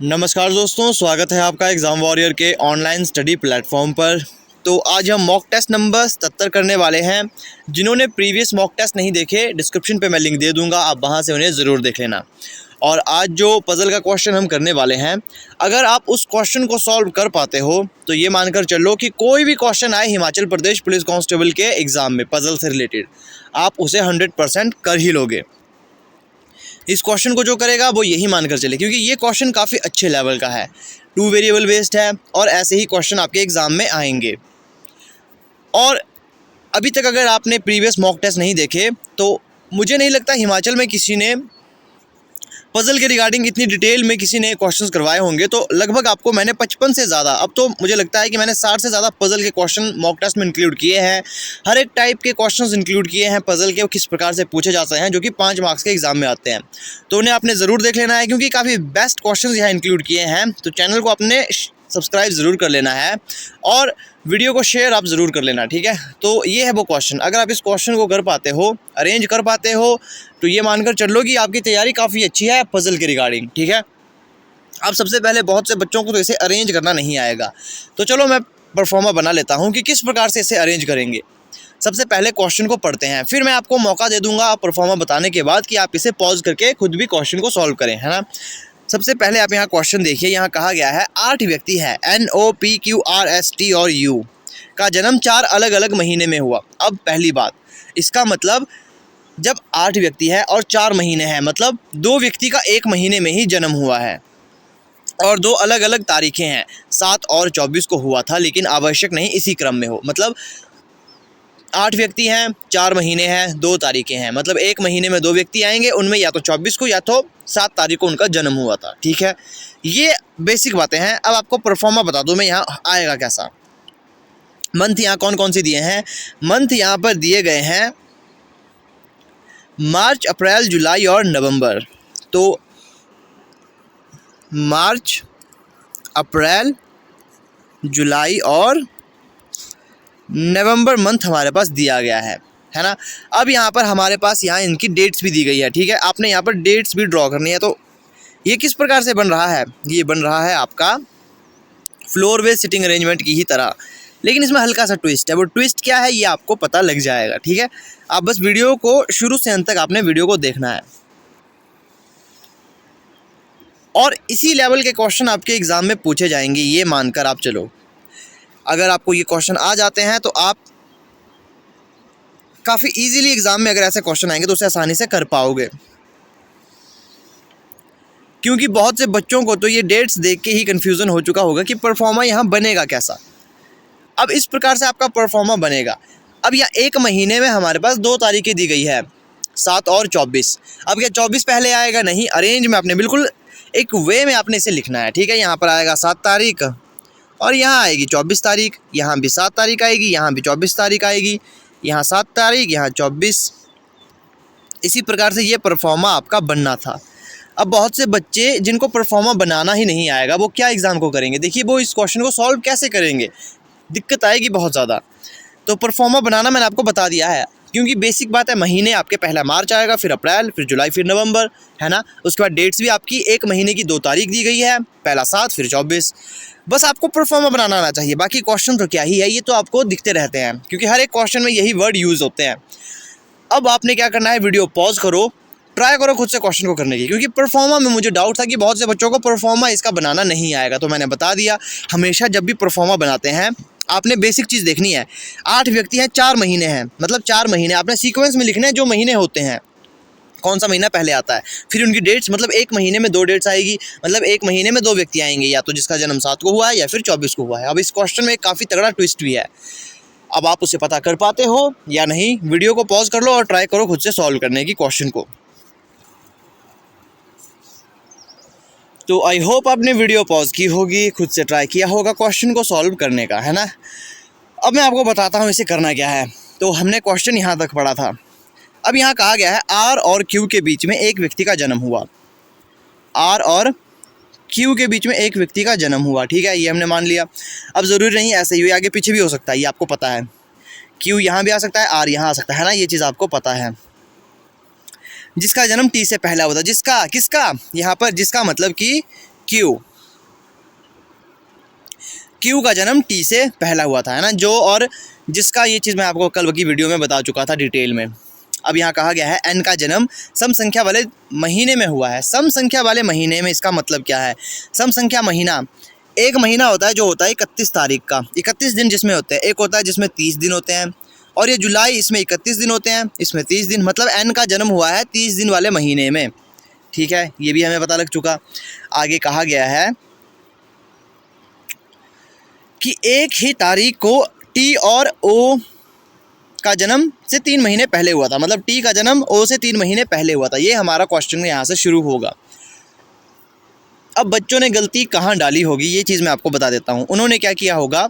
नमस्कार दोस्तों, स्वागत है आपका एग्ज़ाम वॉरियर के ऑनलाइन स्टडी प्लेटफॉर्म पर। तो आज हम मॉक टेस्ट नंबर 77 करने वाले हैं। जिन्होंने प्रीवियस मॉक टेस्ट नहीं देखे, डिस्क्रिप्शन पे मैं लिंक दे दूंगा, आप वहां से उन्हें ज़रूर देख लेना। और आज जो पज़ल का क्वेश्चन हम करने वाले हैं, अगर आप उस क्वेश्चन को सॉल्व कर पाते हो तो ये मानकर चलो कि कोई भी क्वेश्चन आए हिमाचल प्रदेश पुलिस कांस्टेबल के एग्ज़ाम में पज़ल से रिलेटेड, आप उसे 100% कर ही लोगे। इस क्वेश्चन को जो करेगा वो यही मानकर चले, क्योंकि ये क्वेश्चन काफ़ी अच्छे लेवल का है, 2 वेरिएबल बेस्ड है और ऐसे ही क्वेश्चन आपके एग्ज़ाम में आएंगे। और अभी तक अगर आपने प्रीवियस मॉक टेस्ट नहीं देखे तो मुझे नहीं लगता हिमाचल में किसी ने पज़ल के रिगार्डिंग इतनी डिटेल में किसी ने क्वेश्चंस करवाए होंगे। तो लगभग आपको मैंने 55 से ज़्यादा, अब तो मुझे लगता है कि मैंने 60 से ज़्यादा पज़ल के क्वेश्चन मॉक टेस्ट में इंक्लूड किए हैं। हर एक टाइप के क्वेश्चंस इंक्लूड किए हैं पज़ल के, किस प्रकार से पूछे जाते हैं, जो कि 5 मार्क्स के एग्जाम में आते हैं। तो उन्हें आपने ज़रूर देख लेना है, क्योंकि काफ़ी बेस्ट क्वेश्चन यहाँ इंक्लूड किए हैं। तो चैनल को आपने सब्सक्राइब ज़रूर कर लेना है और वीडियो को शेयर आप ज़रूर कर लेना, ठीक है। तो ये है वो क्वेश्चन, अगर आप इस क्वेश्चन को कर पाते हो, अरेंज कर पाते हो, तो ये मानकर चलो कि आपकी तैयारी काफ़ी अच्छी है पज़ल के रिगार्डिंग, ठीक है। अब सबसे पहले बहुत से बच्चों को तो इसे अरेंज करना नहीं आएगा, तो चलो मैं परफॉर्मा बना लेता हूँ कि किस प्रकार से इसे अरेंज करेंगे। सबसे पहले क्वेश्चन को पढ़ते हैं, फिर मैं आपको मौका दे दूंगा परफॉर्मा बताने के बाद कि आप इसे पॉज करके खुद भी क्वेश्चन को सॉल्व करें, है ना। सबसे पहले आप यहाँ क्वेश्चन देखिए, यहाँ कहा गया है 8 व्यक्ति है NOPQRST और U का जन्म 4 अलग अलग महीने में हुआ। अब पहली बात, इसका मतलब जब 8 व्यक्ति है और 4 महीने हैं, मतलब 2 व्यक्ति का एक महीने में ही जन्म हुआ है और 2 अलग अलग तारीखें हैं, 7 और 24 को हुआ था, लेकिन आवश्यक नहीं इसी क्रम में हो। मतलब 8 व्यक्ति हैं, 4 महीने हैं, 2 तारीखें हैं, मतलब एक महीने में 2 व्यक्ति आएंगे, उनमें या तो 24 को या तो 7 तारीख को उनका जन्म हुआ था, ठीक है। ये बेसिक बातें हैं। अब आपको परफॉर्मा बता दूं मैं यहाँ आएगा कैसा। मंथ यहाँ कौन कौन से दिए हैं, मंथ यहाँ पर दिए गए हैं मार्च, अप्रैल, जुलाई और नवंबर। तो मार्च, अप्रैल, जुलाई और नवंबर मंथ हमारे पास दिया गया है ना। अब यहाँ पर हमारे पास यहाँ इनकी डेट्स भी दी गई है, ठीक है। आपने यहाँ पर डेट्स भी ड्रॉ करनी है। तो ये किस प्रकार से बन रहा है, ये बन रहा है आपका फ्लोर बेस्ड सिटिंग अरेंजमेंट की ही तरह, लेकिन इसमें हल्का सा ट्विस्ट है। वो ट्विस्ट क्या है ये आपको पता लग जाएगा, ठीक है। आप बस वीडियो को शुरू से अंत तक आपने वीडियो को देखना है। और इसी लेवल के क्वेश्चन आपके एग्जाम में पूछे जाएंगे, ये मानकर आप चलो। अगर आपको ये क्वेश्चन आ जाते हैं तो आप काफ़ी इजीली एग्जाम में अगर ऐसे क्वेश्चन आएंगे तो उसे आसानी से कर पाओगे, क्योंकि बहुत से बच्चों को तो ये डेट्स देख के ही कन्फ्यूज़न हो चुका होगा कि परफॉर्मा यहाँ बनेगा कैसा। अब इस प्रकार से आपका परफॉर्मा बनेगा। अब यहाँ एक महीने में हमारे पास 2 तारीखें दी गई है, 7 और 24। अब क्या 24 पहले आएगा? नहीं, अरेंज में आपने बिल्कुल एक वे में आपने इसे लिखना है, ठीक है। यहाँ पर आएगा 7 तारीख और यहाँ आएगी 24 तारीख, यहाँ भी 7 तारीख आएगी, यहाँ भी 24 तारीख आएगी, यहाँ 7 तारीख, यहाँ 24। इसी प्रकार से ये परफॉर्मा आपका बनना था। अब बहुत से बच्चे जिनको परफॉर्मा बनाना ही नहीं आएगा, वो क्या एग्ज़ाम को करेंगे? देखिए, वो इस क्वेश्चन को सॉल्व कैसे करेंगे, दिक्कत आएगी बहुत ज़्यादा। तो परफॉर्मा बनाना मैंने आपको बता दिया है, क्योंकि बेसिक बात है, महीने आपके पहला मार्च आएगा, फिर अप्रैल, फिर जुलाई, फिर नवंबर, है ना। उसके बाद डेट्स भी आपकी एक महीने की 2 तारीख दी गई है, पहला 7 फिर 24। बस आपको परफॉर्मा बनाना आना चाहिए, बाकी क्वेश्चन तो क्या ही है, ये तो आपको दिखते रहते हैं, क्योंकि हर एक क्वेश्चन में यही वर्ड यूज़ होते हैं। अब आपने क्या करना है, वीडियो पॉज करो, ट्राई करो खुद से क्वेश्चन को करने की, क्योंकि परफॉर्मा में मुझे डाउट था कि बहुत से बच्चों को परफॉर्मा इसका बनाना नहीं आएगा। तो मैंने बता दिया, हमेशा जब भी परफॉर्मा बनाते हैं आपने बेसिक चीज़ देखनी है। 8 व्यक्ति हैं, 4 महीने हैं, मतलब 4 महीने आपने सीक्वेंस में लिखने हैं, जो महीने होते हैं, कौन सा महीना पहले आता है, फिर उनकी डेट्स, मतलब एक महीने में 2 डेट्स आएगी, मतलब एक महीने में 2 व्यक्ति आएंगे, या तो जिसका जन्म 7 को हुआ है या फिर 24 को हुआ है। अब इस क्वेश्चन में काफ़ी तगड़ा ट्विस्ट भी है। अब आप उसे पता कर पाते हो या नहीं, वीडियो को पॉज कर लो और ट्राई करो खुद से सॉल्व करने की क्वेश्चन को। तो आई होप आपने वीडियो पॉज की होगी, खुद से ट्राई किया होगा क्वेश्चन को सॉल्व करने का, है ना। अब मैं आपको बताता हूँ इसे करना क्या है। तो हमने क्वेश्चन यहाँ तक पढ़ा था। अब यहाँ कहा गया है R और Q के बीच में एक व्यक्ति का जन्म हुआ। R और Q के बीच में एक व्यक्ति का जन्म हुआ, ठीक है, ये हमने मान लिया। अब ज़रूरी नहीं ऐसे ही आगे पीछे भी हो सकता है, ये आपको पता है। Q यहाँ भी आ सकता है, R यहाँ आ सकता है ना, ये चीज़ आपको पता है। जिसका जन्म T से पहला हुआ था, जिसका किसका, यहाँ पर जिसका मतलब कि Q, क्यू का जन्म टी से पहला हुआ था, है ना, जो और जिसका ये चीज़ मैं आपको कल की वीडियो में बता चुका था डिटेल में। अब यहाँ कहा गया है एन का जन्म सम संख्या वाले महीने में हुआ है। सम संख्या वाले महीने में इसका मतलब क्या है? सम संख्या महीना, एक महीना होता है जो होता है 31 तारीख का, 31 दिन जिसमें होते हैं। एक होता है जिसमें 30 दिन होते हैं, और ये जुलाई, इसमें 31 दिन होते हैं, इसमें 30 दिन, मतलब एन का जन्म हुआ है 30 दिन वाले महीने में। ठीक है, ये भी हमें पता लग चुका। आगे कहा गया है कि एक ही तारीख को टी और ओ का जन्म से 3 महीने पहले हुआ था, मतलब टी का जन्म ओ से 3 महीने पहले हुआ था। ये हमारा क्वेश्चन यहाँ से शुरू होगा। अब बच्चों ने गलती कहाँ डाली होगी ये चीज़ मैं आपको बता देता हूँ। उन्होंने क्या किया होगा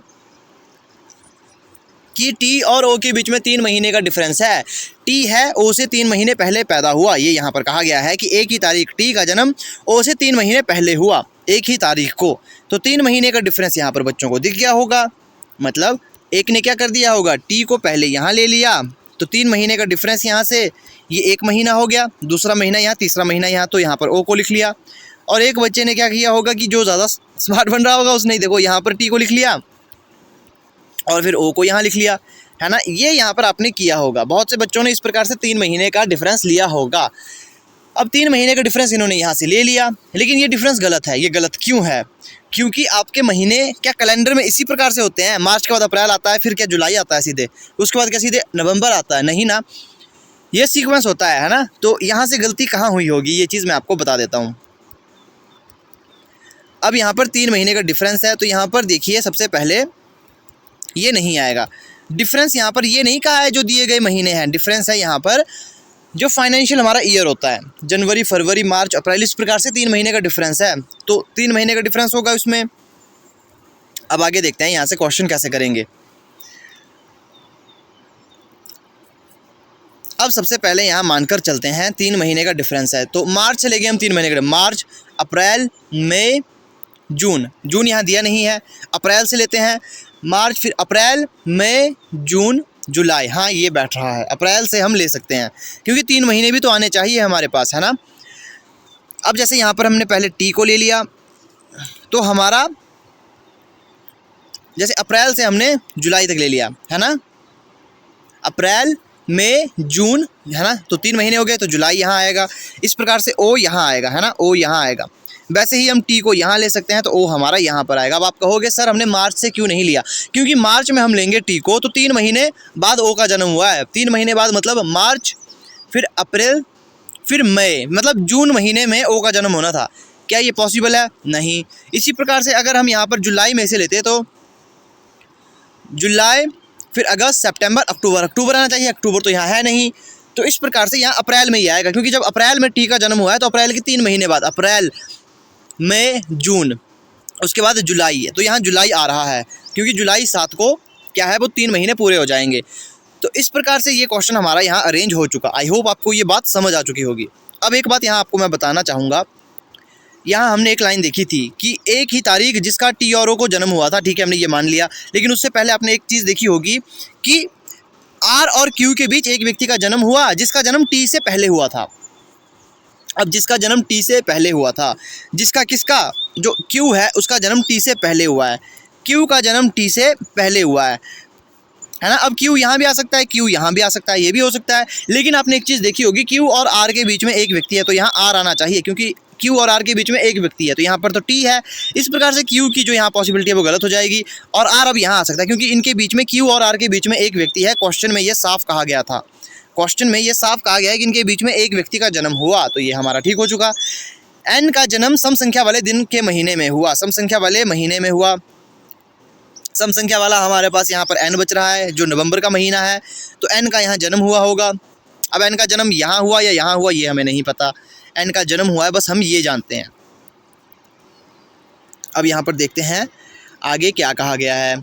कि टी और ओ के बीच में 3 महीने का डिफरेंस है। टी है ओ से 3 महीने पहले पैदा हुआ, ये यहाँ पर कहा गया है कि एक ही तारीख, टी का जन्म ओ से 3 महीने पहले हुआ एक ही तारीख को, तो 3 महीने का डिफरेंस यहाँ पर बच्चों को दिख गया होगा। मतलब एक ने क्या कर दिया होगा, टी को पहले यहाँ ले लिया, तो 3 महीने का डिफरेंस यहाँ से ये 1 महीना हो गया, दूसरा महीना यहाँ, तीसरा महीना यहाँ, तो यहाँ पर ओ को लिख लिया। और एक बच्चे ने क्या किया होगा कि जो ज़्यादा स्मार्ट बन रहा होगा उसने, देखो यहाँ पर टी को लिख लिया और फिर ओ को यहाँ लिख लिया, है ना। ये यहाँ पर आपने किया होगा। बहुत से बच्चों ने इस प्रकार से 3 महीने का डिफरेंस लिया होगा। अब 3 महीने का डिफरेंस इन्होंने यहाँ से ले लिया, लेकिन ये डिफरेंस गलत है। ये गलत क्यों है? क्योंकि आपके महीने क्या कैलेंडर में इसी प्रकार से होते हैं? मार्च के बाद अप्रैल आता है, फिर क्या जुलाई आता है सीधे, उसके बाद क्या सीधे नवंबर आता है? नहीं ना, ये सीक्वेंस होता है ना। तो यहाँ से गलती कहाँ हुई होगी ये चीज़ मैं आपको बता देता हूँ। अब यहाँ पर 3 महीने का डिफरेंस है, तो यहाँ पर देखिए सबसे पहले ये नहीं आएगा डिफरेंस। यहाँ पर ये नहीं कहा है जो दिए गए महीने हैं, डिफरेंस है यहाँ पर जो फाइनेंशियल हमारा ईयर होता है, जनवरी, फरवरी, मार्च, अप्रैल, इस प्रकार से 3 महीने का डिफरेंस है, तो 3 महीने का डिफरेंस होगा उसमें। अब आगे देखते हैं यहाँ से क्वेश्चन कैसे करेंगे। अब सबसे पहले यहाँ मानकर चलते हैं 3 महीने का डिफरेंस है, तो मार्च से लेके हम 3 महीने का, मार्च, अप्रैल, मई, जून। जून यहाँ दिया नहीं है, अप्रैल से लेते हैं, मार्च, फिर अप्रैल, मई, जून, जुलाई। हाँ, ये बैठ रहा है, अप्रैल से हम ले सकते हैं क्योंकि 3 महीने भी तो आने चाहिए हमारे पास, है ना। अब जैसे यहाँ पर हमने पहले टी को ले लिया, तो हमारा जैसे अप्रैल से हमने जुलाई तक ले लिया, है ना, अप्रैल, मई, जून, है ना, तो 3 महीने हो गए, तो जुलाई यहाँ आएगा। इस प्रकार से ओ यहाँ आएगा, है ना, ओ यहाँ आएगा। वैसे ही हम टी को यहाँ ले सकते हैं, तो ओ हमारा यहाँ पर आएगा। अब आप कहोगे सर हमने मार्च से क्यों नहीं लिया? क्योंकि मार्च में हम लेंगे टी को तो 3 महीने बाद ओ का जन्म हुआ है। 3 महीने बाद मतलब मार्च, फिर अप्रैल, फिर मई, मतलब जून महीने में ओ का जन्म होना था। क्या ये पॉसिबल है? नहीं। इसी प्रकार से अगर हम यहाँ पर जुलाई में से लेते तो जुलाई, फिर अगस्त, सितंबर, अक्टूबर, अक्टूबर आना चाहिए, अक्टूबर तो यहाँ है नहीं, तो इस प्रकार से यहाँ अप्रैल में ही आएगा। क्योंकि जब अप्रैल में टी का जन्म हुआ है तो अप्रैल के 3 महीने बाद अप्रैल, मई, जून, उसके बाद जुलाई है, तो यहाँ जुलाई आ रहा है क्योंकि जुलाई 7 को क्या है, वो 3 महीने पूरे हो जाएंगे। तो इस प्रकार से ये क्वेश्चन हमारा यहाँ अरेंज हो चुका। आई होप आपको ये बात समझ आ चुकी होगी। अब एक बात यहाँ आपको मैं बताना चाहूँगा, यहाँ हमने एक लाइन देखी थी कि एक ही तारीख जिसका टी और ओ को जन्म हुआ था, ठीक है, हमने ये मान लिया, लेकिन उससे पहले आपने एक चीज़ देखी होगी कि आर और क्यू के बीच एक व्यक्ति का जन्म हुआ जिसका जन्म टी से पहले हुआ था। अब जिसका जन्म टी से पहले हुआ था, जिसका किसका, जो क्यू है उसका जन्म टी से पहले हुआ है, क्यू का जन्म टी से पहले हुआ है ना। अब क्यू यहाँ भी आ सकता है, क्यू यहाँ भी आ सकता है, ये भी हो सकता है, लेकिन आपने एक चीज़ देखी होगी क्यू और आर के बीच में एक व्यक्ति है, तो यहाँ आर आना चाहिए क्योंकि क्यू और आर के बीच में एक व्यक्ति है, तो यहाँ पर तो टी है। इस प्रकार से क्यू की जो यहाँ पॉसिबिलिटी है वो गलत हो जाएगी और आर अब यहाँ आ सकता है क्योंकि इनके बीच में, क्यू और आर के बीच में एक व्यक्ति है। क्वेश्चन में ये साफ कहा गया था, क्वेश्चन में ये साफ कहा गया है कि इनके बीच में एक व्यक्ति का जन्म हुआ, तो ये हमारा ठीक हो चुका। एन का जन्म सम संख्या वाले दिन के महीने में हुआ, सम संख्या वाले महीने में हुआ। सम संख्या वाला हमारे पास यहाँ पर एन बच रहा है जो नवंबर का महीना है, तो एन का यहाँ जन्म हुआ होगा। अब एन का जन्म यहाँ हुआ या यहाँ हुआ ये हमें नहीं पता, एन का जन्म हुआ है बस हम ये जानते हैं। अब यहाँ पर देखते हैं आगे क्या कहा गया है।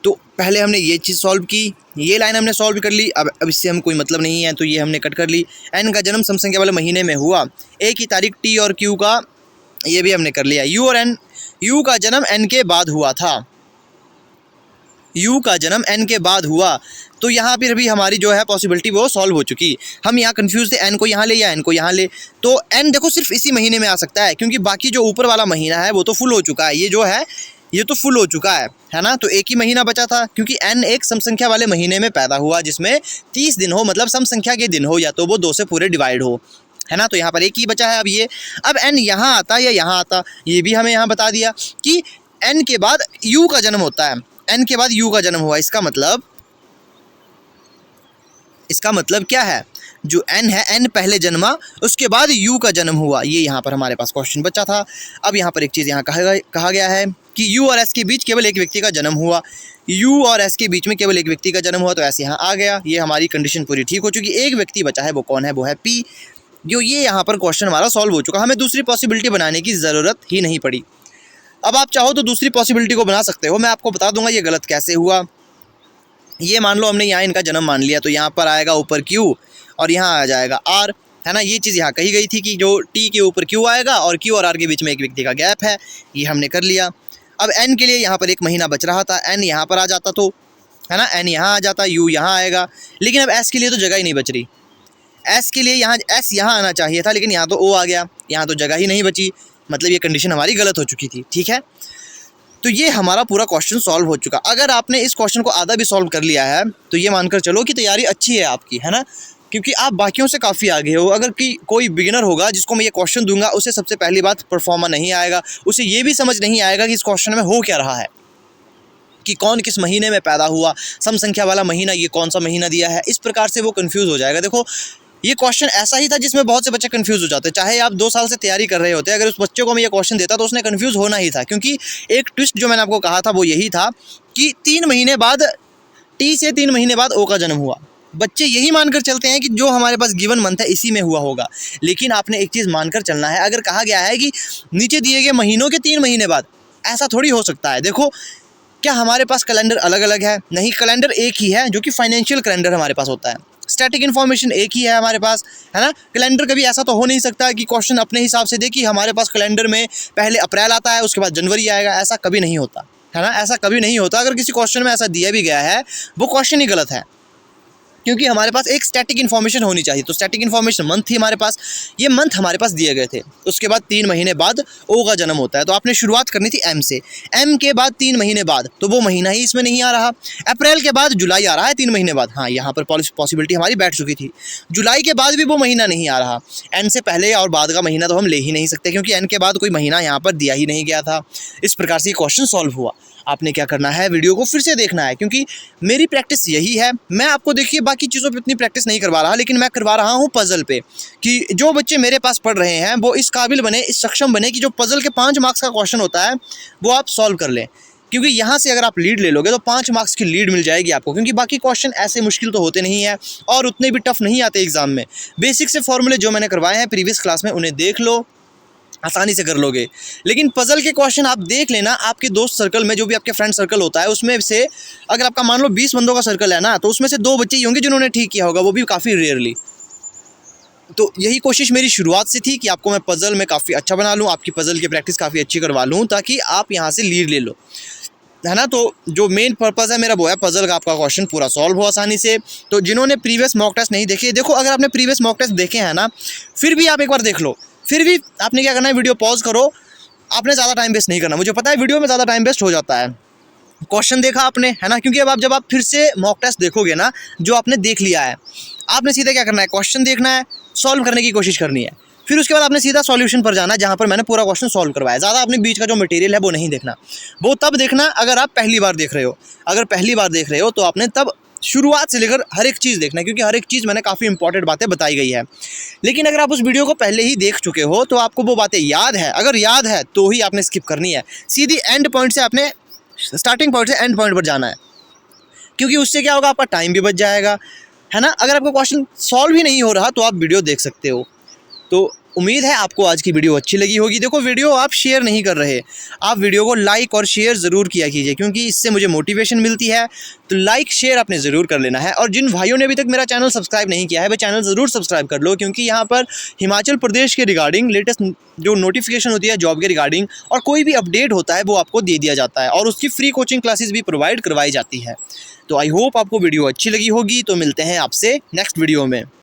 तो पहले हमने ये चीज़ सॉल्व की, ये लाइन हमने सॉल्व कर ली। अब इससे हम कोई मतलब नहीं है तो ये हमने कट कर ली। एन का जन्म सम संख्या वाले महीने में हुआ, एक ही तारीख टी और क्यू का, ये भी हमने कर लिया। यू और एन, यू का जन्म एन के बाद हुआ था, यू का जन्म एन के बाद हुआ, तो यहाँ पर भी हमारी जो है पॉसिबिलिटी वो सॉल्व हो चुकी। हम यहाँ कंफ्यूज थे, एन को यहाँ ले या एन को यहाँ ले, तो एन देखो सिर्फ इसी महीने में आ सकता है, क्योंकि बाकी जो ऊपर वाला महीना है वो तो फुल हो चुका है, ये जो है ये तो फुल हो चुका है ना। तो एक ही महीना बचा था, क्योंकि एन एक सम संख्या वाले महीने में पैदा हुआ जिसमें 30 दिन हो, मतलब सम संख्या के दिन हो, या तो वो 2 से पूरे डिवाइड हो, है ना। तो यहाँ पर एक ही बचा है अब ये। अब एन यहाँ आता या यहाँ आता, ये भी हमें यहाँ बता दिया कि एन के बाद यू का जन्म होता है, एन के बाद यू का जन्म हुआ। इसका मतलब क्या है, जो एन है, एन पहले जन्मा, उसके बाद यू का जन्म हुआ। ये यहाँ पर हमारे पास क्वेश्चन बचा था। अब यहाँ पर एक चीज़ यहाँ कहा गया है कि यू और एस के बीच केवल एक व्यक्ति का जन्म हुआ, यू और एस के बीच में केवल एक व्यक्ति का जन्म हुआ, तो ऐसे यहाँ आ गया। ये हमारी कंडीशन पूरी ठीक हो चुकी। एक व्यक्ति बचा है, वो कौन है, वो है पी। जो ये यहाँ पर क्वेश्चन हमारा सॉल्व हो चुका, हमें दूसरी पॉसिबिलिटी बनाने की ज़रूरत ही नहीं पड़ी। अब आप चाहो तो दूसरी पॉसिबिलिटी को बना सकते हो, मैं आपको बता दूंगा ये गलत कैसे हुआ। ये मान लो हमने यहाँ इनका जन्म मान लिया, तो यहाँ पर आएगा ऊपर क्यू और यहाँ आ जाएगा आर, है ना। ये चीज़ यहाँ कही गई थी कि जो टी के ऊपर क्यू आएगा और क्यू और आर के बीच में एक व्यक्ति का गैप है, ये हमने कर लिया। अब एन के लिए यहाँ पर एक महीना बच रहा था, एन यहाँ पर आ जाता तो, है ना, एन यहाँ आ जाता, यू यहाँ आएगा। लेकिन अब एस के लिए तो जगह ही नहीं बच रही, एस के लिए यहाँ एस यहाँ आना चाहिए था, लेकिन यहाँ तो ओ आ गया, यहाँ तो जगह ही नहीं बची, मतलब ये कंडीशन हमारी गलत हो चुकी थी, ठीक है। तो ये हमारा पूरा क्वेश्चन सॉल्व हो चुका। अगर आपने इस क्वेश्चन को आधा भी सॉल्व कर लिया है तो ये मानकर चलो कि तैयारी अच्छी है आपकी, है ना, क्योंकि आप बाकियों से काफ़ी आगे हो। अगर कोई बिगिनर होगा जिसको मैं ये क्वेश्चन दूंगा, उसे सबसे पहली बात परफॉर्मा नहीं आएगा, उसे ये भी समझ नहीं आएगा कि इस क्वेश्चन में हो क्या रहा है, कि कौन किस महीने में पैदा हुआ, सम संख्या वाला महीना ये कौन सा महीना दिया है, इस प्रकार से वो कंफ्यूज हो जाएगा। देखो ये क्वेश्चन ऐसा ही था जिसमें बहुत से बच्चे कंफ्यूज हो जाते, चाहे आप 2 साल से तैयारी कर रहे होते, अगर उस बच्चे को मैं ये क्वेश्चन देता तो उसने कंफ्यूज होना ही था, क्योंकि एक ट्विस्ट जो मैंने आपको कहा था वो यही था कि 3 महीने बाद, टी से 3 महीने बाद ओ का जन्म हुआ। बच्चे यही मानकर चलते हैं कि जो हमारे पास गिवन मंथ है इसी में हुआ होगा, लेकिन आपने एक चीज़ मानकर चलना है। अगर कहा गया है कि नीचे दिए गए महीनों के 3 महीने बाद, ऐसा थोड़ी हो सकता है। देखो क्या हमारे पास कैलेंडर अलग अलग है? नहीं, कैलेंडर एक ही है, जो कि फाइनेंशियल कैलेंडर हमारे पास होता है। स्टैटिक इन्फॉर्मेशन एक ही है हमारे पास, है ना। कैलेंडर कभी ऐसा तो हो नहीं सकता कि क्वेश्चन अपने हिसाब से दे कि हमारे पास कैलेंडर में पहले अप्रैल आता है उसके बाद जनवरी आएगा, ऐसा कभी नहीं होता, है ना, ऐसा कभी नहीं होता। अगर किसी क्वेश्चन में ऐसा दिया भी गया है वो क्वेश्चन ही गलत है, क्योंकि हमारे पास एक स्टैटिक इन्फॉर्मेशन होनी चाहिए। तो स्टैटिक इन्फॉर्मेशन मंथ थी हमारे पास, ये मंथ हमारे पास दिए गए थे। उसके बाद 3 महीने बाद ओ का जन्म होता है, तो आपने शुरुआत करनी थी एम से, एम के बाद 3 महीने बाद, तो वो महीना ही इसमें नहीं आ रहा। अप्रैल के बाद जुलाई आ रहा है 3 महीने बाद, हाँ यहाँ पर पॉसिबिलिटी हमारी बैठ चुकी थी। जुलाई के बाद भी वो महीना नहीं आ रहा, एन से पहले और बाद का महीना तो हम ले ही नहीं सकते, क्योंकि एन के बाद कोई महीना यहाँ पर दिया ही नहीं गया था। इस प्रकार से क्वेश्चन सॉल्व हुआ। आपने क्या करना है, वीडियो को फिर से देखना है, क्योंकि मेरी प्रैक्टिस यही है। मैं आपको देखिए बाकी चीज़ों पे इतनी प्रैक्टिस नहीं करवा रहा, लेकिन मैं करवा रहा हूँ पज़ल पे, कि जो बच्चे मेरे पास पढ़ रहे हैं वो इस काबिल बने, इस सक्षम बने कि जो पज़ल के 5 मार्क्स का क्वेश्चन होता है वो आप सॉल्व कर लें। क्योंकि यहाँ से अगर आप लीड ले लोगे तो 5 मार्क्स की लीड मिल जाएगी आपको, क्योंकि बाकी क्वेश्चन ऐसे मुश्किल तो होते नहीं है और उतने भी टफ नहीं आते एग्जाम में। बेसिक से फॉर्मूले जो मैंने करवाए हैं प्रीवियस क्लास में, उन्हें देख लो, आसानी से कर लोगे। लेकिन पज़ल के क्वेश्चन आप देख लेना, आपके दोस्त सर्कल में जो भी आपके फ्रेंड सर्कल होता है उसमें से अगर आपका मान लो 20 बंदों का सर्कल है ना, तो उसमें से 2 बच्चे ही होंगे जिन्होंने ठीक किया होगा, वो भी काफ़ी रेयरली। तो यही कोशिश मेरी शुरुआत से थी कि आपको मैं पज़ल में काफ़ी अच्छा बना लूँ, आपकी पज़ल की प्रैक्टिस काफ़ी अच्छी करवा लूँ, ताकि आप यहाँ से लीड ले लो, है ना। तो जो मेन पर्पज़ है मेरा वो है पज़ल का आपका क्वेश्चन पूरा सॉल्व हो आसानी से। तो जिन्होंने प्रीवियस मॉक टेस्ट नहीं देखे, देखो अगर आपने प्रीवियस मॉक टेस्ट देखे हैं ना, फिर भी आप एक बार देख लो, फिर भी आपने क्या करना है, वीडियो पॉज करो, आपने ज़्यादा टाइम वेस्ट नहीं करना। मुझे पता है वीडियो में ज़्यादा टाइम वेस्ट हो जाता है, क्वेश्चन देखा आपने, है ना, क्योंकि अब जब आप फिर से मॉक टेस्ट देखोगे ना, जो आपने देख लिया है, आपने सीधा क्या करना है, क्वेश्चन देखना है, सॉल्व करने की कोशिश करनी है, फिर उसके बाद आपने सीधा सॉल्यूशन पर जाना है जहाँ पर मैंने पूरा क्वेश्चन सॉल्व करवाया। ज़्यादा आपने बीच का जो मटेरियल है वो नहीं देखना, वो तब देखना अगर आप पहली बार देख रहे हो। अगर पहली बार देख रहे हो तो आपने तब शुरुआत से लेकर हर एक चीज़ देखना है, क्योंकि हर एक चीज़ मैंने काफ़ी इंपॉर्टेंट बातें बताई गई है। लेकिन अगर आप उस वीडियो को पहले ही देख चुके हो तो आपको वो बातें याद है, अगर याद है तो ही आपने स्किप करनी है, सीधी एंड पॉइंट से आपने स्टार्टिंग पॉइंट से एंड पॉइंट पर जाना है, क्योंकि उससे क्या होगा, आपका टाइम भी बच जाएगा, है ना। अगर आपका क्वेश्चन सॉल्व ही नहीं हो रहा तो आप वीडियो देख सकते हो। तो उम्मीद है आपको आज की वीडियो अच्छी लगी होगी। देखो वीडियो आप शेयर नहीं कर रहे, आप वीडियो को लाइक और शेयर ज़रूर किया कीजिए, क्योंकि इससे मुझे मोटिवेशन मिलती है। तो लाइक शेयर आपने ज़रूर कर लेना है। और जिन भाइयों ने अभी तक मेरा चैनल सब्सक्राइब नहीं किया है वो चैनल ज़रूर सब्सक्राइब कर लो, क्योंकि यहाँ पर हिमाचल प्रदेश के रिगार्डिंग लेटेस्ट जो नोटिफिकेशन होती है जॉब के रिगार्डिंग और कोई भी अपडेट होता है वो आपको दे दिया जाता है, और उसकी फ्री कोचिंग क्लासेस भी प्रोवाइड करवाई जाती है। तो आई होप आपको वीडियो अच्छी लगी होगी। तो मिलते हैं आपसे नेक्स्ट वीडियो में।